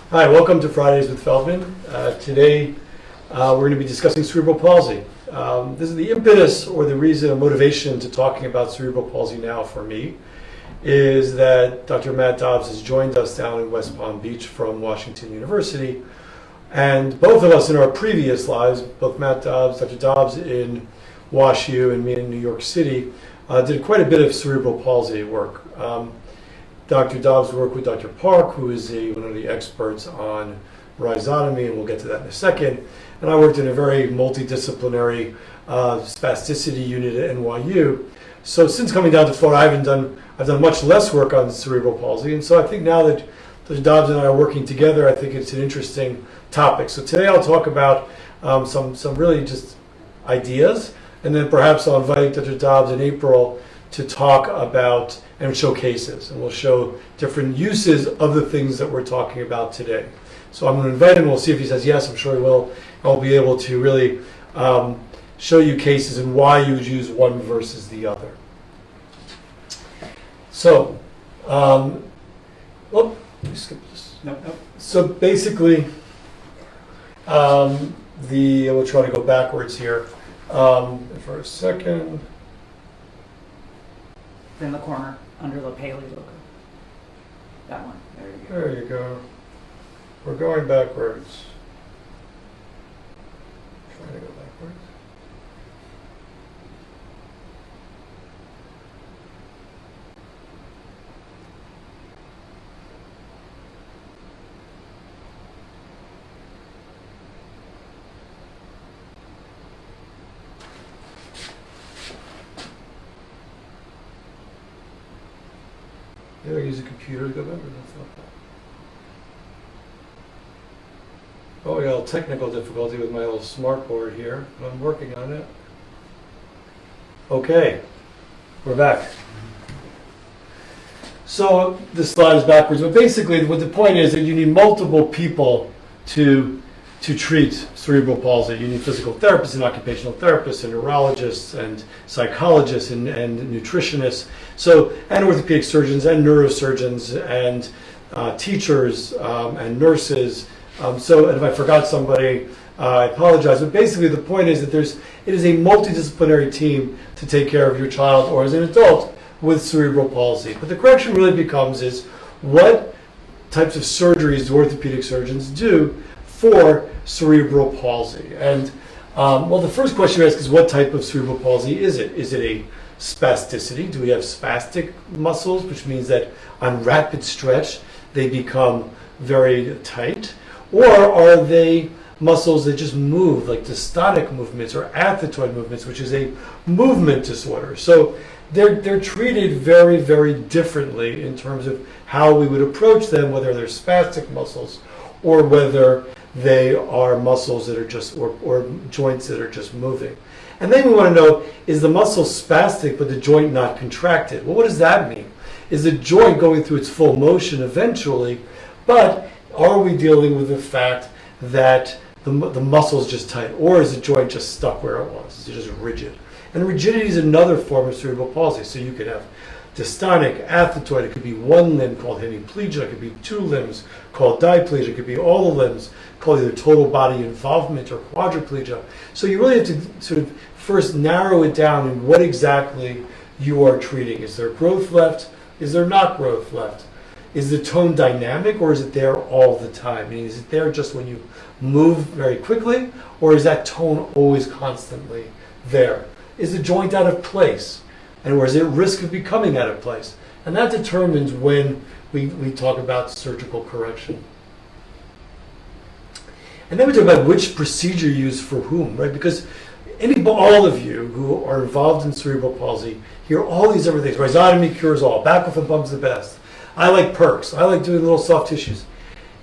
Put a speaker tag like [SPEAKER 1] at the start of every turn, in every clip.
[SPEAKER 1] Hi, welcome to Fridays with Feldman. Today we're going to be discussing cerebral palsy. This is the impetus or the reason or motivation to talking about cerebral palsy now for me is that Dr. Matt Dobbs has joined us down in West Palm Beach from Washington University. And both of us in our previous lives, both Matt Dobbs, Dr. Dobbs in WashU and me in New York City, did quite a bit of cerebral palsy work. Dr. Dobbs worked with Dr. Park, who is one of the experts on rhizotomy, and we'll get to that in a second. And I worked in a very multidisciplinary spasticity unit at NYU. So since coming down to Florida, I've done much less work on cerebral palsy. And so I think now that Dr. Dobbs and I are working together, I think it's an interesting topic. So today I'll talk about some really just ideas, and then perhaps I'll invite Dr. Dobbs in April to talk about and show cases, and we'll show different uses of the things that we're talking about today. So I'm going to invite him, we'll see if he says yes, I'm sure he will. I'll be able to really show you cases and why you would use one versus the other. So, let me skip this.
[SPEAKER 2] No.
[SPEAKER 1] So basically, we'll try to go backwards here for a second.
[SPEAKER 2] In the corner, under the Paley logo. That one. There you go.
[SPEAKER 1] There you go. We're going backwards. Trying to go backwards. Did I use a computer to go back, or that's not that? Oh, I got a little technical difficulty with my little smart board here, but I'm working on it. Okay, we're back. So this slide is backwards, but basically what the point is that you need multiple people to treat cerebral palsy. You need physical therapists and occupational therapists and neurologists and psychologists and nutritionists. So, and orthopedic surgeons and neurosurgeons and teachers and nurses. So, and if I forgot somebody, I apologize. But basically the point is that it is a multidisciplinary team to take care of your child or as an adult with cerebral palsy. But the question really becomes is what types of surgeries do orthopedic surgeons do for cerebral palsy? And well, the first question you ask is what type of cerebral palsy is it? Is it a spasticity? Do we have spastic muscles, which means that on rapid stretch they become very tight? Or are they muscles that just move, like dystonic movements or athetoid movements, which is a movement disorder? So they're treated very, very differently in terms of how we would approach them, whether they're spastic muscles or whether they are muscles that are just, or joints that are just moving. And then we want to know, is the muscle spastic but the joint not contracted? Well, what does that mean? Is the joint going through its full motion eventually, but are we dealing with the fact that the muscle is just tight, or is the joint just stuck where it was? Is it just rigid? And rigidity is another form of cerebral palsy. So you could have dystonic, athetoid, it could be one limb called hemiplegia, it could be two limbs called diplegia, it could be all the limbs called either total body involvement or quadriplegia. So you really have to sort of first narrow it down in what exactly you are treating. Is there growth left? Is there not growth left? Is the tone dynamic, or is it there all the time? Meaning, is it there just when you move very quickly, or is that tone always constantly there? Is the joint out of place? And or is it at risk of becoming out of place? And that determines when we talk about surgical correction. And then we talk about which procedure used for whom, right? Because all of you who are involved in cerebral palsy hear all these different things. Rhizotomy cures all. Back with a bump's the best. I like perks. I like doing little soft tissues.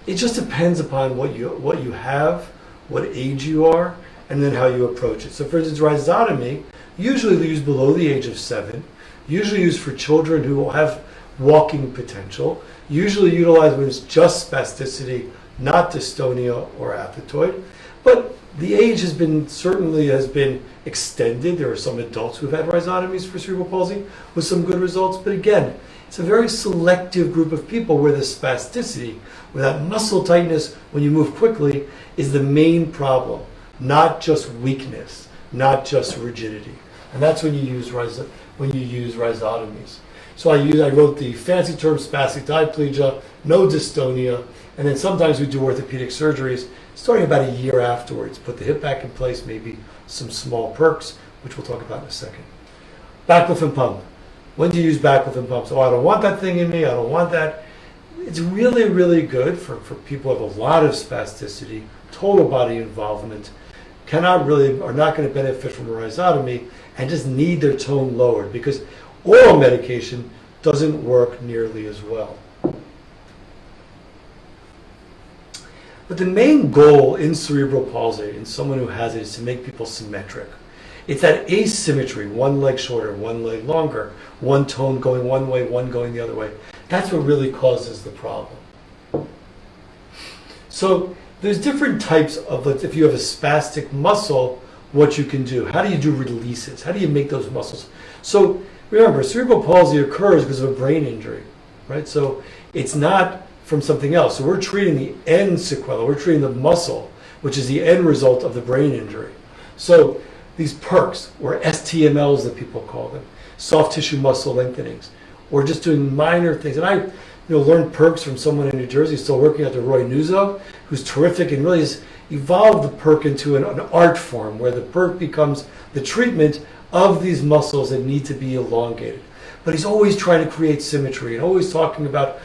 [SPEAKER 1] It just depends upon what you have, what age you are, and then how you approach it. So for instance, rhizotomy, usually used below the age of 7, usually used for children who have walking potential, usually utilized when it's just spasticity, not dystonia or athetoid. But the age has been extended. There are some adults who've had rhizotomies for cerebral palsy with some good results. But again, It's a very selective group of people where the spasticity, where that muscle tightness when you move quickly, is the main problem, not just weakness, not just rigidity. And that's when you use rhizotomies. So I wrote the fancy term spastic diplegia, no dystonia, and then sometimes we do orthopedic surgeries starting about a year afterwards. Put the hip back in place, maybe some small perks, which we'll talk about in a second. Backlift and pump. When do you use backlift and pumps? Oh, I don't want that thing in me, I don't want that. It's really, really good for people who have a lot of spasticity, total body involvement, are not going to benefit from a rhizotomy and just need their tone lowered because oral medication doesn't work nearly as well. But the main goal in cerebral palsy, in someone who has it, is to make people symmetric. It's that asymmetry, one leg shorter, one leg longer, one tone going one way, one going the other way. That's what really causes the problem. So there's different types of, if you have a spastic muscle, what you can do. How do you do releases? How do you make those muscles? So remember, cerebral palsy occurs because of a brain injury, right? So it's not from something else. So we're treating the end sequela. We're treating the muscle, which is the end result of the brain injury. So these perks, or STMLs that people call them, soft tissue muscle lengthenings, or just doing minor things. And I learned perks from someone in New Jersey still working at the Roy Nuzzo, who's terrific and really has evolved the perk into an art form where the perk becomes the treatment of these muscles that need to be elongated. But he's always trying to create symmetry and always talking about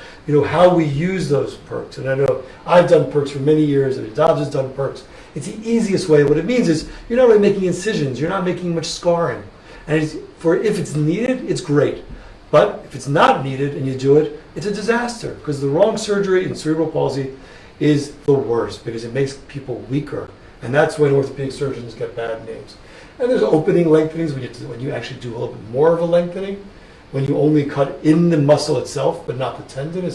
[SPEAKER 1] how we use those perks. And I know I've done perks for many years, and Dobbs has done perks. It's the easiest way. What it means is you're not really making incisions. You're not making much scarring. And if it's needed, it's great. But if it's not needed and you do it, it's a disaster because the wrong surgery in cerebral palsy is the worst because it makes people weaker. And that's when orthopedic surgeons get bad names. And there's opening lengthenings when you actually do a little bit more of a lengthening, when you only cut in the muscle itself but not the tendon.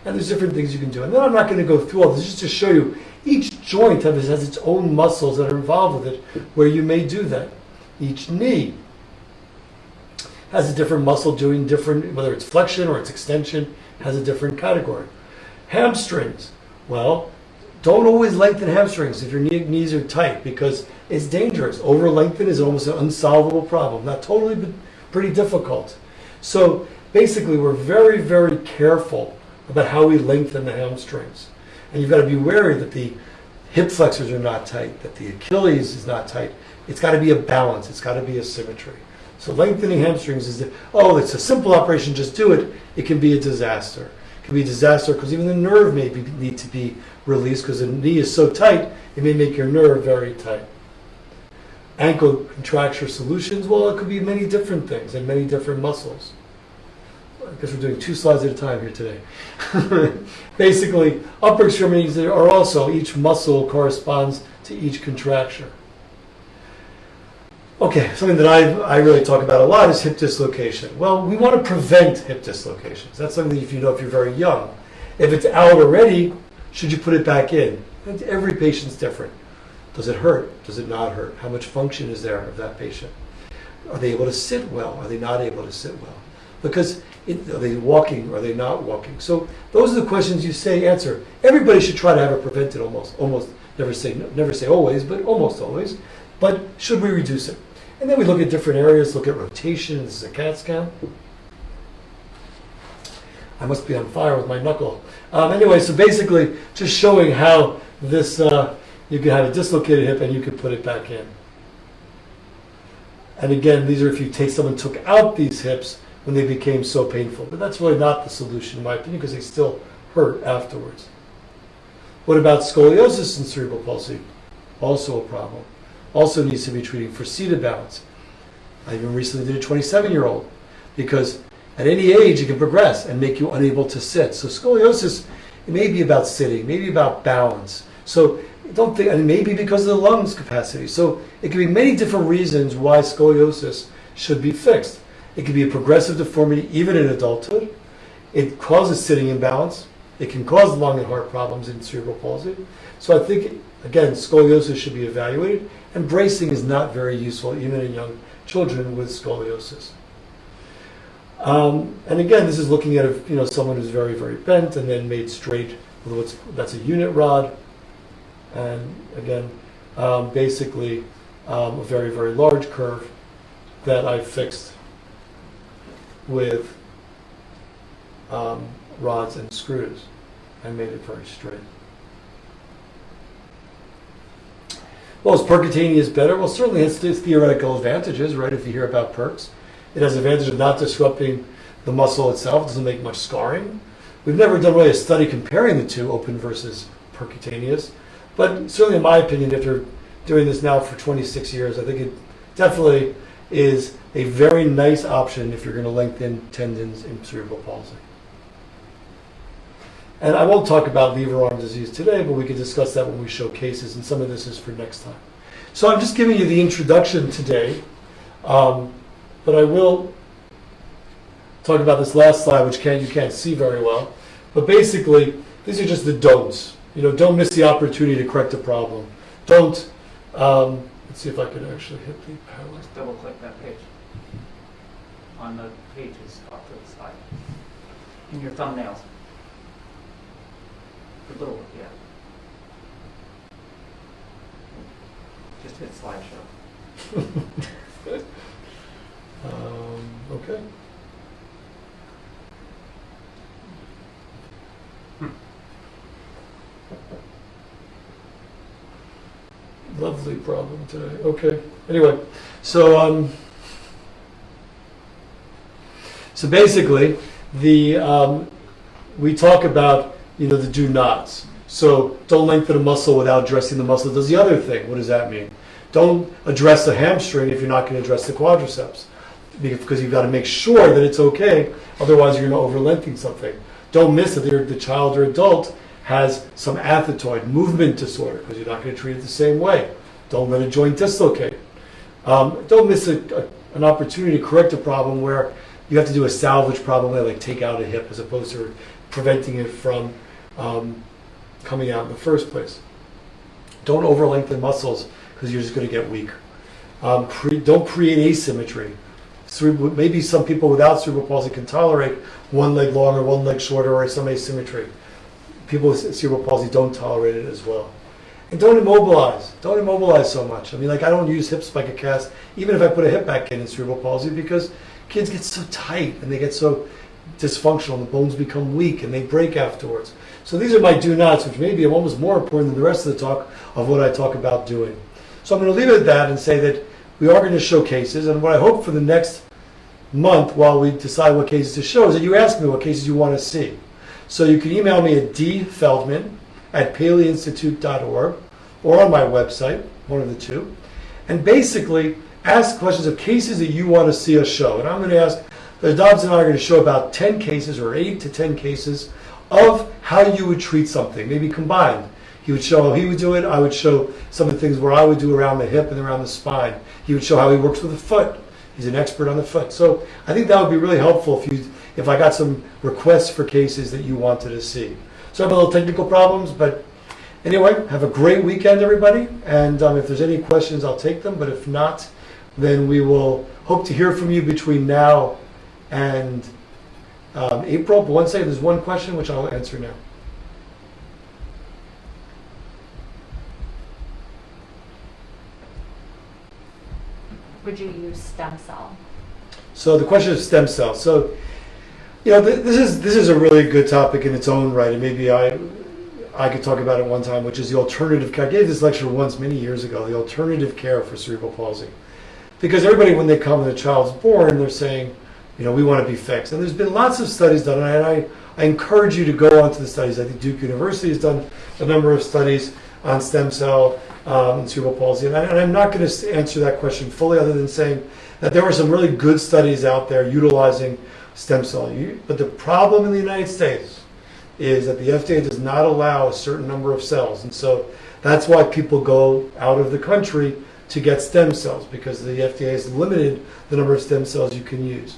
[SPEAKER 1] And there's different things you can do. And then I'm not going to go through all this, just to show you each joint has its own muscles that are involved with it where you may do that. Each knee has a different muscle doing different, whether it's flexion or it's extension, has a different category. Hamstrings, well, don't always lengthen hamstrings if your knees are tight because it's dangerous. Over lengthen is almost an unsolvable problem. Not totally, but pretty difficult. So basically we're very, very careful about how we lengthen the hamstrings. And you've got to be wary that the hip flexors are not tight, that the Achilles is not tight. It's got to be a balance. It's got to be a symmetry. So lengthening hamstrings is, it's a simple operation, just do it. It can be a disaster. It can be a disaster because even the nerve may need to be released because the knee is so tight, it may make your nerve very tight. Ankle contracture solutions, well, it could be many different things and many different muscles. I guess we're doing 2 slides at a time here today. Basically, upper extremities are also, each muscle corresponds to each contracture. Okay, something that I really talk about a lot is hip dislocation. Well, we want to prevent hip dislocations. That's something if you're very young. If it's out already, should you put it back in? And every patient's different. Does it hurt? Does it not hurt? How much function is there of that patient? Are they able to sit well? Are they not able to sit well? Because are they walking? Or are they not walking? So those are the questions you answer. Everybody should try to have it prevented almost. Never say always, but almost always. But should we reduce it? And then we look at different areas, look at rotation. This is a CAT scan. I must be on fire with my knuckle. Anyway, so basically just showing how this, you can have a dislocated hip and you can put it back in. And again, these are if someone took out these hips when they became so painful. But that's really not the solution in my opinion because they still hurt afterwards. What about scoliosis in cerebral palsy? Also a problem. Also needs to be treated for seated balance. I even recently did a 27-year-old because at any age it can progress and make you unable to sit. So scoliosis, it may be about sitting, maybe about balance. So don't think, and maybe because of the lungs capacity. So it can be many different reasons why scoliosis should be fixed. It can be a progressive deformity even in adulthood. It causes sitting imbalance. It can cause lung and heart problems in cerebral palsy. So I think, again, scoliosis should be evaluated, and bracing is not very useful even in young children with scoliosis. And again, this is looking at someone who's very, very bent and then made straight with that's a unit rod. And again, basically a very, very large curve that I fixed with rods and screws and made it very straight. Well, is percutaneous better? Well, certainly it's theoretical advantages, right? If you hear about percs, it has the advantage of not disrupting the muscle itself. It doesn't make much scarring. We've never done really a study comparing the two, open versus percutaneous. But certainly, in my opinion, after doing this now for 26 years, I think it definitely is a very nice option if you're going to lengthen tendons in cerebral palsy. And I won't talk about lever arm disease today, but we can discuss that when we show cases, and some of this is for next time. So I'm just giving you the introduction today, but I will talk about this last slide, which you can't see very well. But basically, these are just the don'ts. Don't miss the opportunity to correct a problem. Don't, let's see if I can actually hit the power.
[SPEAKER 2] Just double click that page. On the pages off to the side. In your thumbnails. The little, yeah. Just hit slideshow.
[SPEAKER 1] Okay. Lovely problem today. Okay. Anyway, so basically, we talk about the do nots. So don't lengthen a muscle without addressing the muscle that does the other thing. What does that mean? Don't address the hamstring if you're not going to address the quadriceps, because you've got to make sure that it's okay. Otherwise, you're going to over-lengthen something. Don't miss that the child or adult has some athetoid movement disorder, because you're not going to treat it the same way. Don't let a joint dislocate. Don't miss an opportunity to correct a problem where you have to do a salvage problem, like take out a hip, as opposed to preventing it from coming out in the first place. Don't over-lengthen muscles, because you're just going to get weak. Don't create asymmetry. Maybe some people without cerebral palsy can tolerate one leg longer, one leg shorter, or some asymmetry. People with cerebral palsy don't tolerate it as well. And don't immobilize. Don't immobilize so much. I don't use hip spica cast, even if I put a hip back in cerebral palsy, because kids get so tight and they get so dysfunctional and the bones become weak and they break afterwards. So these are my do nots, which maybe are almost more important than the rest of the talk of what I talk about doing. So I'm going to leave it at that and say that we are going to show cases, and what I hope for the next month while we decide what cases to show is that you ask me what cases you want to see. So you can email me at dfeldman@paleyinstitute.org or on my website, one of the two, and basically ask questions of cases that you want to see us show. And I'm going to ask, Dobbs and I are going to show about 10 cases or 8 to 10 cases of how you would treat something, maybe combined. He would show how he would do it. I would show some of the things where I would do around the hip and around the spine. He would show how he works with the foot. He's an expert on the foot. So I think that would be really helpful if I got some requests for cases that you wanted to see. So I have a little technical problems, but anyway, have a great weekend, everybody. And if there's any questions, I'll take them. But if not, then we will hope to hear from you between now and April. But one second, there's one question which I'll answer now.
[SPEAKER 3] Would you use stem cell?
[SPEAKER 1] So the question is stem cells. So, this is a really good topic in its own right, and maybe I could talk about it one time, which is the alternative care. I gave this lecture once many years ago, the alternative care for cerebral palsy. Because everybody, when they come and the child's born, they're saying, we want to be fixed. And there's been lots of studies done, and I encourage you to go onto the studies. I think Duke University has done a number of studies on stem cell and cerebral palsy. And I'm not going to answer that question fully, other than saying that there were some really good studies out there utilizing stem cell. But the problem in the United States is that the FDA does not allow a certain number of cells. And so that's why people go out of the country to get stem cells, because the FDA has limited the number of stem cells you can use.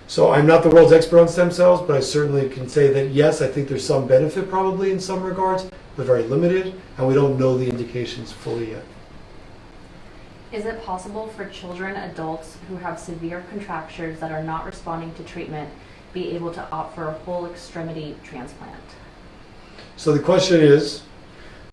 [SPEAKER 1] So I'm not the world's expert on stem cells, but I certainly can say that yes, I think there's some benefit probably in some regards, but very limited, and we don't know the indications fully yet.
[SPEAKER 3] Is it possible for children, adults who have severe contractures that are not responding to treatment be able to opt for a whole extremity transplant?
[SPEAKER 1] So the question is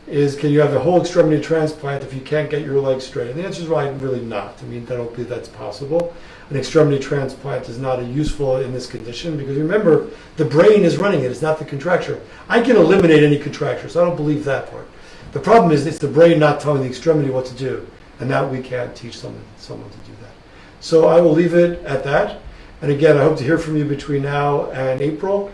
[SPEAKER 1] can you have a whole extremity transplant if you can't get your leg straight? And the answer is really not. I mean, I don't believe that's possible. An extremity transplant is not useful in this condition because remember, the brain is running it. It's not the contracture. I can eliminate any contracture, so I don't believe that part. The problem is it's the brain not telling the extremity what to do, and that we can't teach someone to do that. So I will leave it at that. And again, I hope to hear from you between now and April.